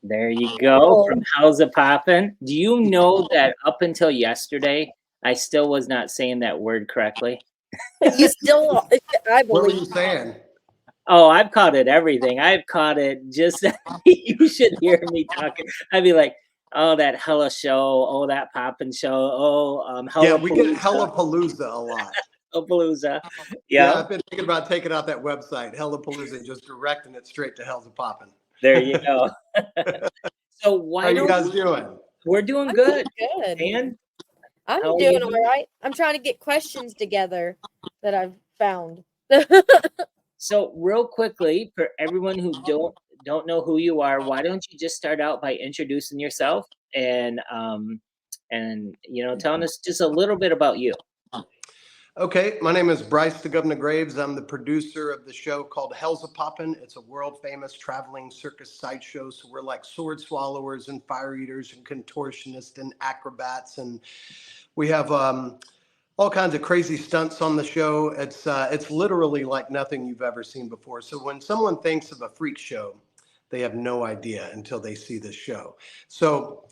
There you go, from Hellzapoppin. Do you know that up until yesterday, I still was not saying that word correctly? You still, I What were believe. you saying? Oh, I've caught it everything. I've caught it just you should hear me talking. I'd be like, "Oh, that Hella show. Oh, that Poppin' show. Oh, Yeah, we get Hellapalooza. Hellapalooza a lot. Hellapalooza." Yeah, Yeah, I've been thinking about taking out that website, Hellapalooza, and just directing it straight to Hellzapoppin. there you go. So How why you don't guys doing? we're doing I'm good. good. And I'm how are doing you all doing? right. I'm trying to get questions together that I've found. So real quickly, for everyone who don't know who you are, why don't you just start out by introducing yourself and telling us just a little bit about you. Okay, my name is Bryce the Governor Graves. I'm the producer of the show called Hellzapoppin. It's a world famous traveling circus sideshow. So we're like sword swallowers and fire eaters and contortionists and acrobats, and we have all kinds of crazy stunts on the show. It's literally like nothing you've ever seen before. So when someone thinks of a freak show, they have no idea until they see this show. So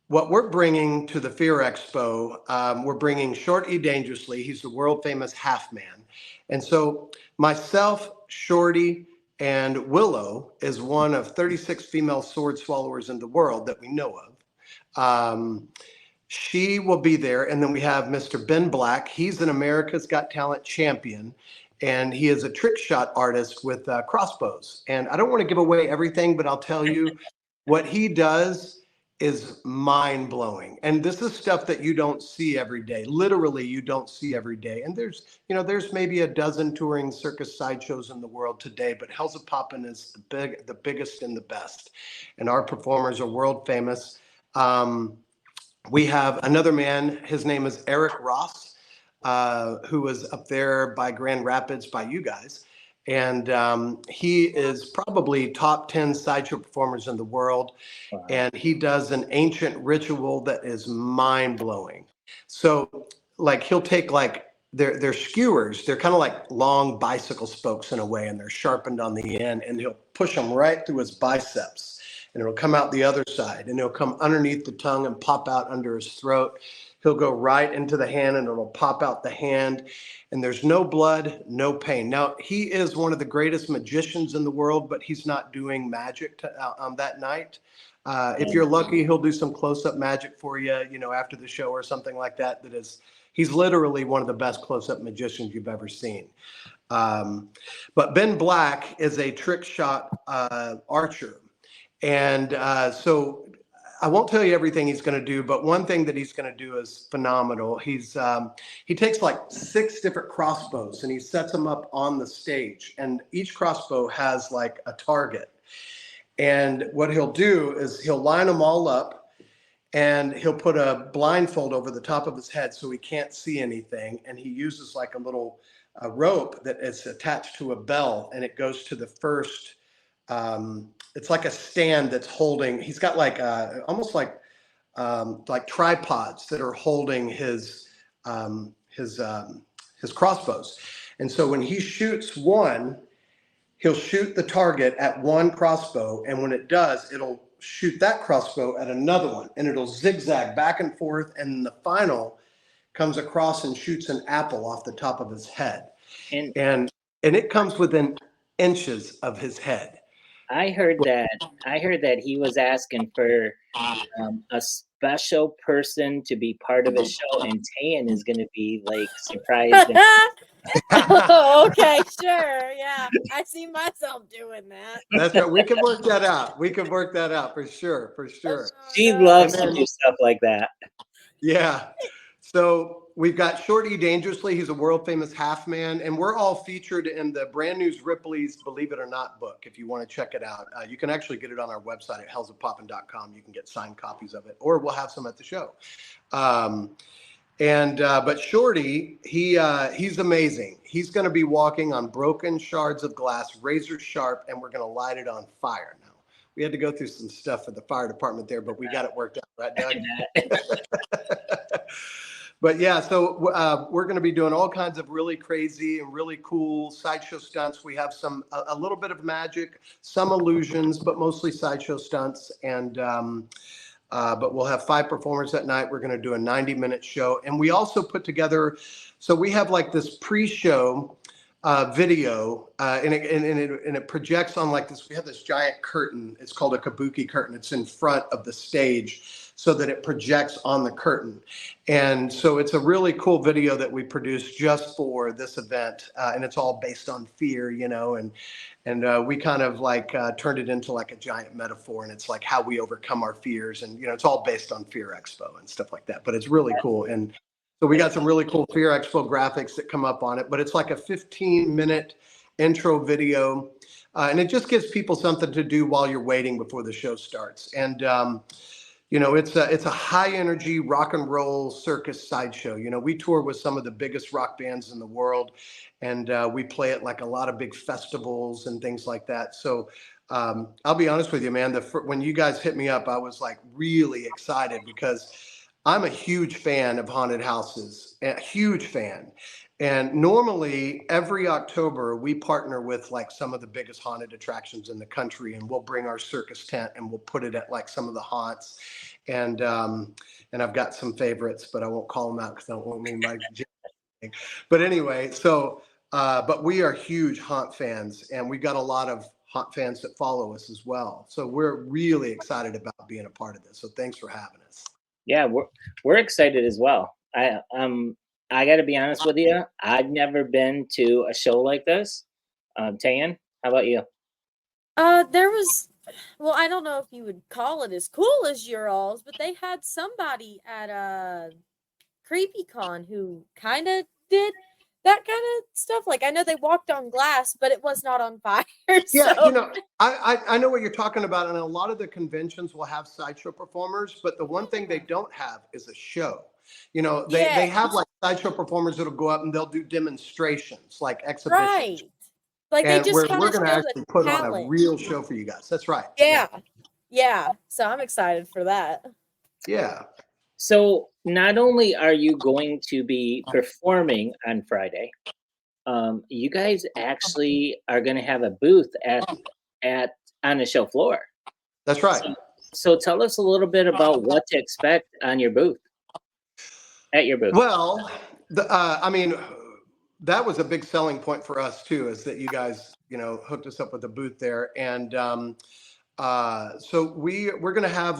what we're bringing to the Fear Expo, we're bringing Shorty Dangerously. He's the world famous half man. And so myself, Shorty, and Willow is one of 36 female sword swallowers in the world that we know of. She will be there. And then we have Mr. Ben Black. He's an America's Got Talent champion. And he is a trick shot artist with crossbows. And I don't want to give away everything, but I'll tell you what he does is mind blowing. And this is stuff that you don't see every day. Literally, you don't see every day. And there's maybe a dozen touring circus sideshows in the world today, but Hellzapoppin is the biggest and the best. And our performers are world famous. We have another man. His name is Eric Ross, who was up there by Grand Rapids by you guys. And he is probably top 10 sideshow performers in the world. Wow. And he does an ancient ritual that is mind blowing. So like he'll take like they're skewers. They're kind of like long bicycle spokes in a way, and they're sharpened on the end, and he'll push them right through his biceps, and it'll come out the other side, and it'll come underneath the tongue and pop out under his throat. He'll go right into the hand, and it'll pop out the hand, and there's no blood, no pain. Now, he is one of the greatest magicians in the world, but he's not doing magic on that night. If you're lucky, he'll do some close-up magic for you, after the show or something like that. He's literally one of the best close-up magicians you've ever seen. But Ben Black is a trick shot archer. And so I won't tell you everything he's going to do, but one thing that he's going to do is phenomenal. He takes like 6 different crossbows and he sets them up on the stage, and each crossbow has like a target. And what he'll do is he'll line them all up, and he'll put a blindfold over the top of his head so he can't see anything. And he uses like a little rope that is attached to a bell, and it goes to the first. It's like a stand that's holding. He's got like almost like tripods that are holding his crossbows. And so when he shoots one, he'll shoot the target at one crossbow, and when it does, it'll shoot that crossbow at another one, and it'll zigzag back and forth, and the final comes across and shoots an apple off the top of his head, and it comes within inches of his head. I heard that he was asking for a special person to be part of his show, and Tayan is going to be like surprised. Oh, okay, sure, yeah. I see myself doing that. That's right. We can work that out. We can work that out for sure. For sure. She loves to do stuff like that. Yeah. So we've got Shorty Dangerously. He's a world famous half man, and we're all featured in the brand new Ripley's Believe It or Not book. If you want to check it out, you can actually get it on our website at hellzapoppin.com. You can get signed copies of it, or we'll have some at the show. But Shorty, he's amazing. He's going to be walking on broken shards of glass, razor sharp, and we're going to light it on fire. Now, we had to go through some stuff for the fire department there, but we got it worked out, right, Doug? But yeah, so we're going to be doing all kinds of really crazy and really cool sideshow stunts. We have a little bit of magic, some illusions, but mostly sideshow stunts. And but we'll have 5 performers that night. We're going to do a 90-minute show, and we also put together. So we have like this pre-show video, and it projects on like this. We have this giant curtain. It's called a kabuki curtain. It's in front of the stage, so that it projects on the curtain. And so it's a really cool video that we produced just for this event, and it's all based on fear, and we kind of like turned it into like a giant metaphor, and it's like how we overcome our fears, and it's all based on Fear Expo and stuff like that. But it's really cool, and so we got some really cool Fear Expo graphics that come up on it. But it's like a 15-minute intro video, and it just gives people something to do while you're waiting before the show starts. And it's a high energy rock and roll circus sideshow. We tour with some of the biggest rock bands in the world, and we play at like a lot of big festivals and things like that. So I'll be honest with you, man, when you guys hit me up, I was like really excited because I'm a huge fan of haunted houses, a huge fan. And normally every October we partner with like some of the biggest haunted attractions in the country, and we'll bring our circus tent and we'll put it at like some of the haunts. And I've got some favorites, but I won't call them out because I don't want me my. But anyway, but we are huge haunt fans, and we've got a lot of haunt fans that follow us as well. So we're really excited about being a part of this. So thanks for having us. Yeah, we're excited as well. I got to be honest with you. I've never been to a show like this. Tan, how about you? There was, well, I don't know if you would call it as cool as your alls, but they had somebody at CreepyCon who kind of did that kind of stuff. Like, I know they walked on glass, but it was not on fire. Yeah, So. I know what you're talking about, and a lot of the conventions will have sideshow performers, but the one thing they don't have is a show. They have like sideshow performers that'll go up and they'll do demonstrations, like exhibitions. Right. Like they And just we're kind going of to show actually the put on a talent. real show for you guys. That's right. Yeah. So I'm excited for that. Yeah. So not only are you going to be performing on Friday, you guys actually are going to have a booth on the show floor. That's right. So tell us a little bit about what to expect on your booth. At your booth. Well, I mean, that was a big selling point for us too, is that you guys, hooked us up with a booth there. And so we're going to have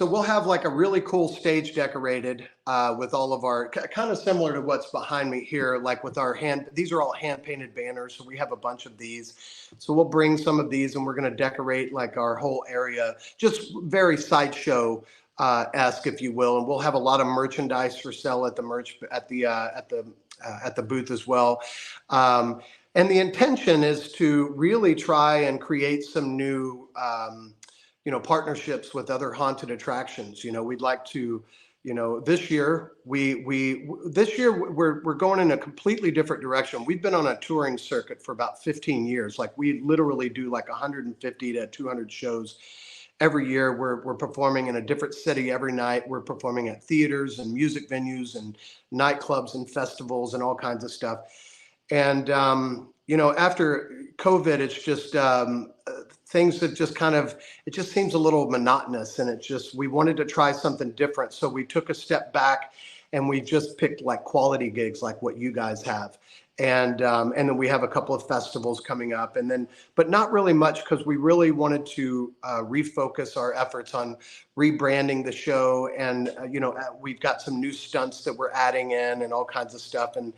we'll have like a really cool stage decorated with all of our, kind of similar to what's behind me here, like with our these are all hand painted banners. So we have a bunch of these. So we'll bring some of these and we're going to decorate like our whole area, just very sideshow esque, if you will. And we'll have a lot of merchandise for sale at the booth as well. And the intention is to really try and create some new, partnerships with other haunted attractions. We'd like to, this year we're going in a completely different direction. We've been on a touring circuit for about 15 years. Like we literally do like 150 to 200 shows every year. We're performing in a different city every night. We're performing at theaters and music venues and nightclubs and festivals and all kinds of stuff. And, after COVID, it's just things that just it just seems a little monotonous, and we wanted to try something different. So we took a step back and we just picked like quality gigs like what you guys have. And then we have a couple of festivals coming up, but not really much, because we really wanted to refocus our efforts on rebranding the show. And, we've got some new stunts that we're adding in and all kinds of stuff. And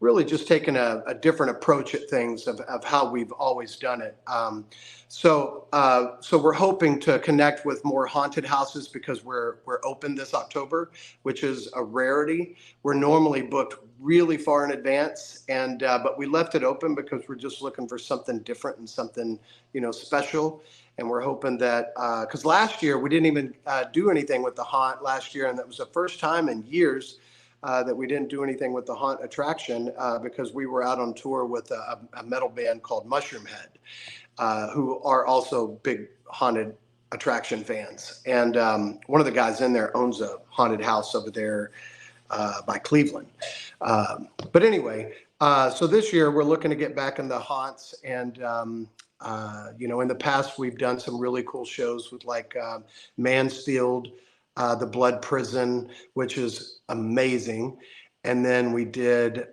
really just taking a different approach at things of how we've always done it. So we're hoping to connect with more haunted houses, because we're open this October, which is a rarity. We're normally booked really far in advance, but we left it open because we're just looking for something different and something, special. And we're hoping that, because last year we didn't even do anything with the haunt last year, and that was the first time in years that we didn't do anything with the haunt attraction, because we were out on tour with a metal band called Mushroom Head, who are also big haunted attraction fans. And one of the guys in there owns a haunted house over there by Cleveland. But anyway, so this year we're looking to get back in the haunts. And, in the past, we've done some really cool shows with like Mansfield, the Blood Prison, which is amazing. And then we did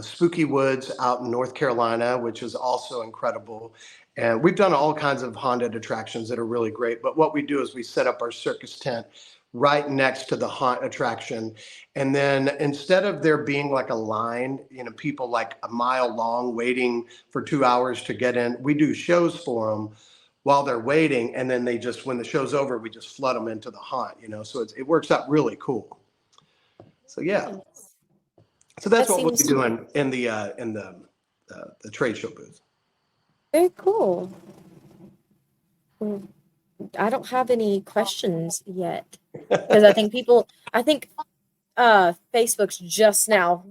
Spooky Woods out in North Carolina, which is also incredible. And we've done all kinds of haunted attractions that are really great. But what we do is we set up our circus tent right next to the haunt attraction. And then instead of there being like a line, people like a mile long waiting for 2 hours to get in, we do shows for them while they're waiting. And then when the show's over, we just flood them into the haunt, so it works out really cool. So, yeah. So that's what we'll be doing in the trade show booth. Very cool. I don't have any questions yet because I think Facebook's just now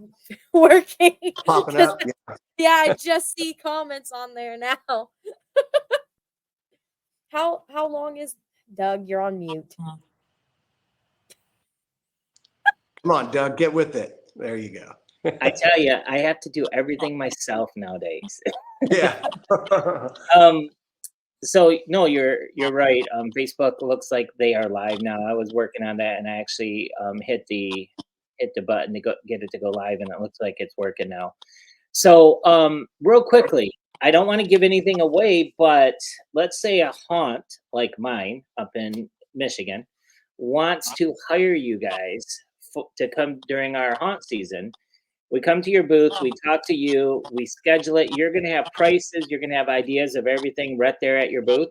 working. Popping up. Yeah, I just see comments on there now. How long is Doug? You're on mute. Come on, Doug, get with it. There you go. I tell you, I have to do everything myself nowadays. Yeah. So no, you're right. Facebook looks like they are live now. I was working on that, and I actually hit the button to get it to go live, and it looks like it's working now. So real quickly, I don't want to give anything away, but let's say a haunt like mine up in Michigan wants to hire you guys to come during our haunt season. We come to your booth, we talk to you, we schedule it. You're going to have prices, you're going to have ideas of everything right there at your booth.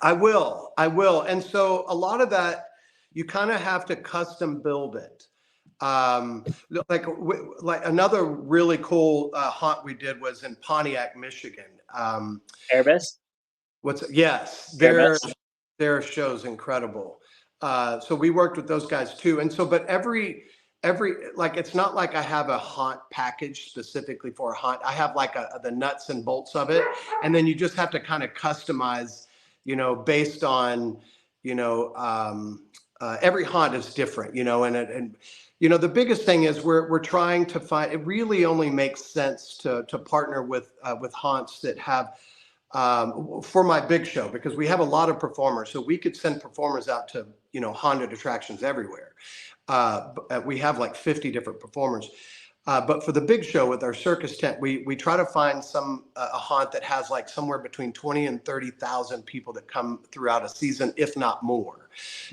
I will. And so a lot of that, you kind of have to custom build it. Like another really cool haunt we did was in Pontiac, Michigan. Airbus? Yes, their show's incredible. So we worked with those guys too. And so, but every like, it's not like I have a haunt package specifically for a haunt. I have like the nuts and bolts of it. And then you just have to kind of customize, based on, every haunt is different, and the biggest thing is we're trying to find, it really only makes sense to partner with haunts that have, for my big show, because we have a lot of performers. So we could send performers out to, haunted attractions everywhere. We have like 50 different performers. But for the big show with our circus tent, we try to find a haunt that has like somewhere between 20 and 30,000 people that come throughout a season, if not more.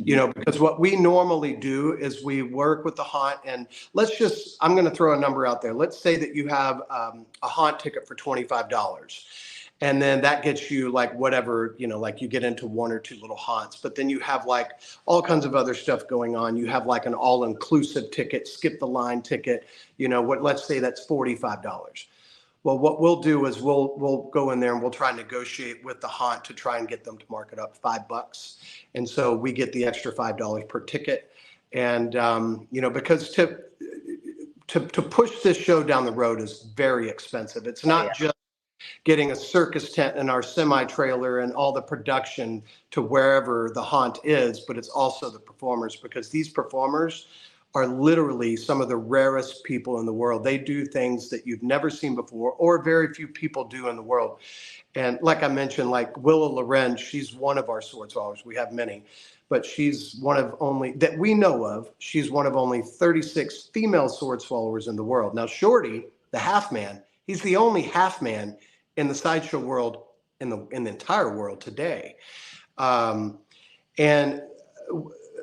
Because what we normally do is we work with the haunt, and I'm going to throw a number out there. Let's say that you have a haunt ticket for $25. And then that gets you like whatever, like you get into one or two little haunts, but then you have like all kinds of other stuff going on. You have like an all-inclusive ticket, skip the line ticket, let's say that's $45. Well, what we'll do is we'll go in there and we'll try and negotiate with the haunt to try and get them to mark it up $5. And so we get the extra $5 per ticket. And, because to push this show down the road is very expensive. It's not just getting a circus tent in our semi-trailer and all the production to wherever the haunt is, but it's also the performers, because these performers are literally some of the rarest people in the world. They do things that you've never seen before, or very few people do in the world. And like I mentioned, like Willa Loren, she's one of our sword swallowers. We have many, but she's one of only, that we know of, she's one of only 36 female sword swallowers in the world. Now, Shorty, the half man, he's the only half man in the sideshow world, in the entire world today. And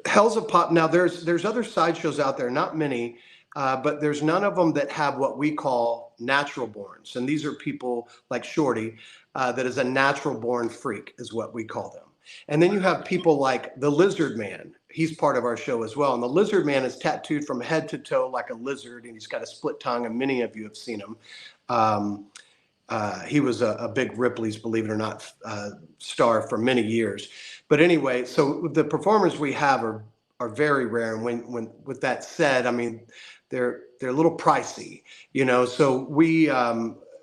Hellzapoppin, now there's other sideshows out there, not many, but there's none of them that have what we call natural borns. And these are people like Shorty, that is a natural born freak, is what we call them. And then you have people like the Lizard Man. He's part of our show as well. And the Lizard Man is tattooed from head to toe like a lizard, and he's got a split tongue, and many of you have seen him. He was a big Ripley's, believe it or not, star for many years. But anyway, so the performers we have are very rare. And when with that said, I mean, they're a little pricey, So we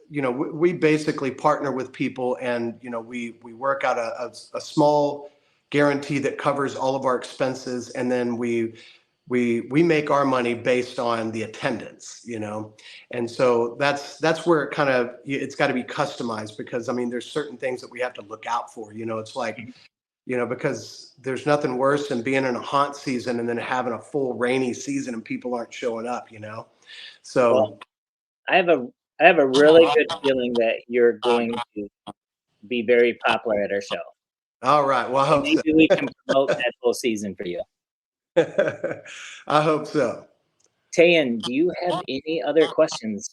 we basically partner with people, and we work out a small guarantee that covers all of our expenses, and then we make our money based on the attendance, and so that's where it's got to be customized, because I mean there's certain things that we have to look out for. It's like, because there's nothing worse than being in a haunt season and then having a full rainy season and people aren't showing up. So Well, I have a really good feeling that you're going to be very popular at our show. all right, well, I hope so. Maybe we can promote that whole season for you. I hope so. Tayan, do you have any other questions?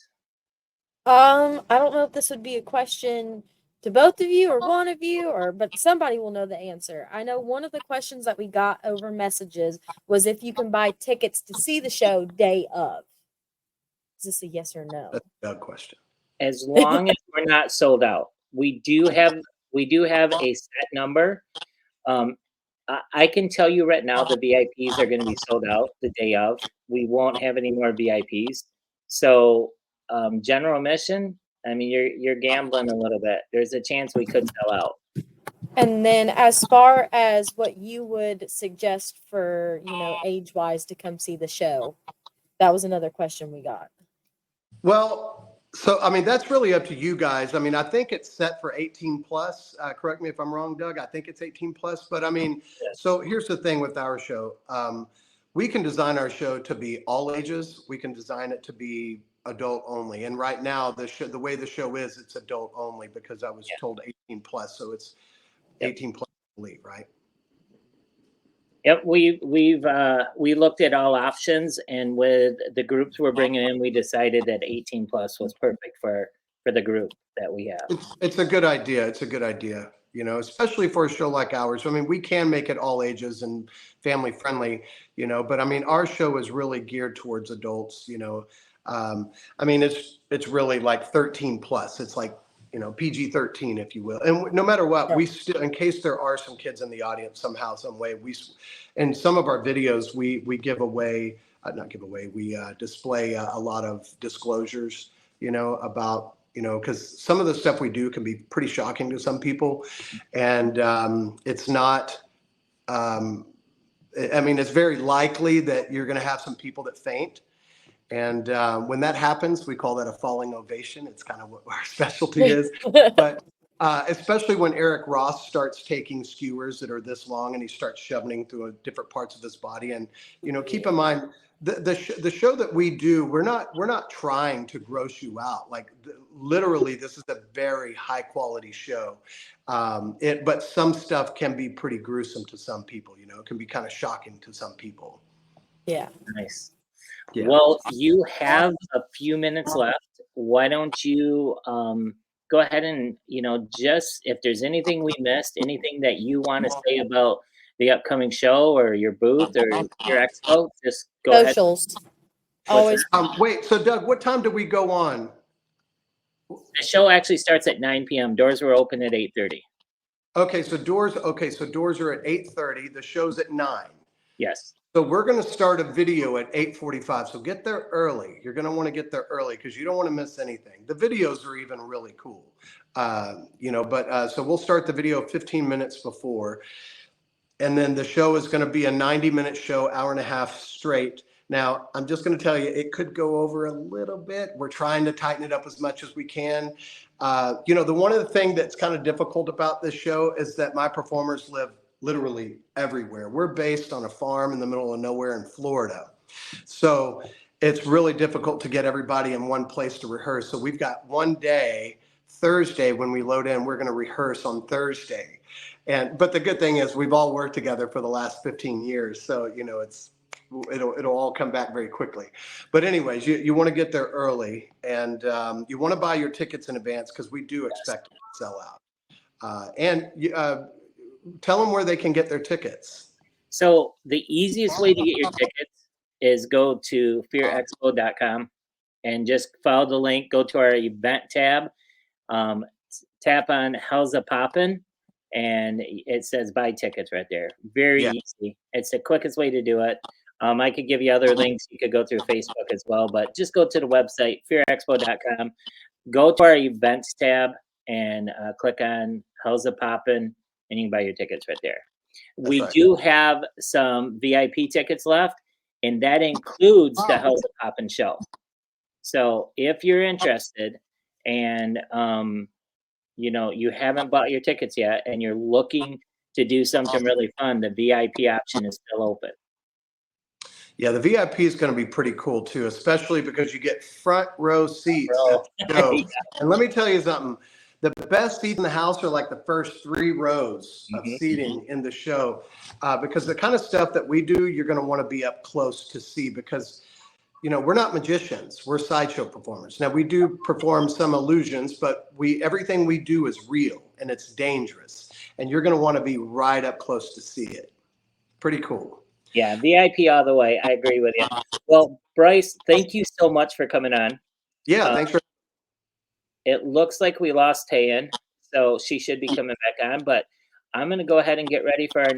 I don't know if this would be a question to both of you or one of you, but somebody will know the answer. I know one of the questions that we got over messages was if you can buy tickets to see the show day of. Is this a yes or no? That's a good question. As long as we're not sold out. We do have a set number. I can tell you right now the VIPs are going to be sold out the day of. We won't have any more VIPs. So general admission, I mean, you're gambling a little bit. There's a chance we could sell out. And then as far as what you would suggest for, age-wise to come see the show, that was another question we got. Well, so I mean that's really up to you guys. I mean, I think it's set for 18 plus. Correct me if I'm wrong, Doug. I think it's 18 plus. But I mean, so here's the thing with our show. We can design our show to be all ages. We can design it to be adult only. And right now, the way the show is, it's adult only, because I was told 18 plus. So it's 18 plus, right? Yep, we looked at all options, and with the groups we're bringing in, we decided that 18 plus was perfect for the group that we have. It's a good idea. It's a good idea, especially for a show like ours. I mean, we can make it all ages and family friendly, but I mean, our show is really geared towards adults. I mean, it's really like 13 plus. It's like, PG-13, if you will. And no matter what, we still, in case there are some kids in the audience somehow, some way, in some of our videos, we give away, not give away, we display a lot of disclosures, about, because some of the stuff we do can be pretty shocking to some people. And it's not, I mean, it's very likely that you're going to have some people that faint. And when that happens, we call that a falling ovation. It's kind of what our specialty is. But especially when Eric Ross starts taking skewers that are this long and he starts shoving through different parts of his body. And, keep in mind, the show that we do, we're not trying to gross you out. Like literally, this is a very high quality show. But some stuff can be pretty gruesome to some people. It can be kind of shocking to some people. Yeah. Nice. Yeah. Well, you have a few minutes left. Why don't you go ahead and, just if there's anything we missed, anything that you want to say about the upcoming show or your booth or your expo, just go ahead. Socials. Always. Wait, so Doug, what time do we go on? The show actually starts at 9 p.m. Doors were open at 8:30. Okay, so doors are at 8:30. The show's at 9. Yes. So we're going to start a video at 8:45. So get there early. You're going to want to get there early because you don't want to miss anything. The videos are even really cool, so we'll start the video 15 minutes before. And then the show is going to be a 90-minute show, hour and a half straight. Now, I'm just going to tell you, it could go over a little bit. We're trying to tighten it up as much as we can. One of the things that's kind of difficult about this show is that my performers live literally everywhere. We're based on a farm in the middle of nowhere in Florida. So it's really difficult to get everybody in one place to rehearse. So we've got one day, Thursday, when we load in, we're going to rehearse on Thursday. But the good thing is we've all worked together for the last 15 years. So, it'll all come back very quickly. But anyways, you want to get there early, and you want to buy your tickets in advance because we do expect it to sell out. Tell them where they can get their tickets. So the easiest way to get your tickets is go to fearexpo.com and just follow the link. Go to our event tab, tap on Hellzapoppin, and it says buy tickets right there. Very easy. It's the quickest way to do it. I could give you other links. You could go through Facebook as well, but just go to the website, fearexpo.com. go to our events tab and click on Hellzapoppin, and you can buy your tickets right there. We right. do have some VIP tickets left, and that includes the Hellzapoppin show. So if you're interested and you haven't bought your tickets yet and you're looking to do something really fun, the VIP option is still open. Yeah, the VIP is going to be pretty cool too, especially because you get front row seats at the show. Yeah. And let me tell you something. The best seats in the house are like the first 3 rows of seating in the show, because the kind of stuff that we do, you're going to want to be up close to see, because we're not magicians. We're sideshow performers. Now, we do perform some illusions, but everything we do is real and it's dangerous. And you're going to want to be right up close to see it. Pretty cool. Yeah, VIP all the way. I agree with you. Well, Bryce, thank you so much for coming on. Yeah, thanks for. It looks like we lost Tayan, so she should be coming back on, but I'm going to go ahead and get ready for our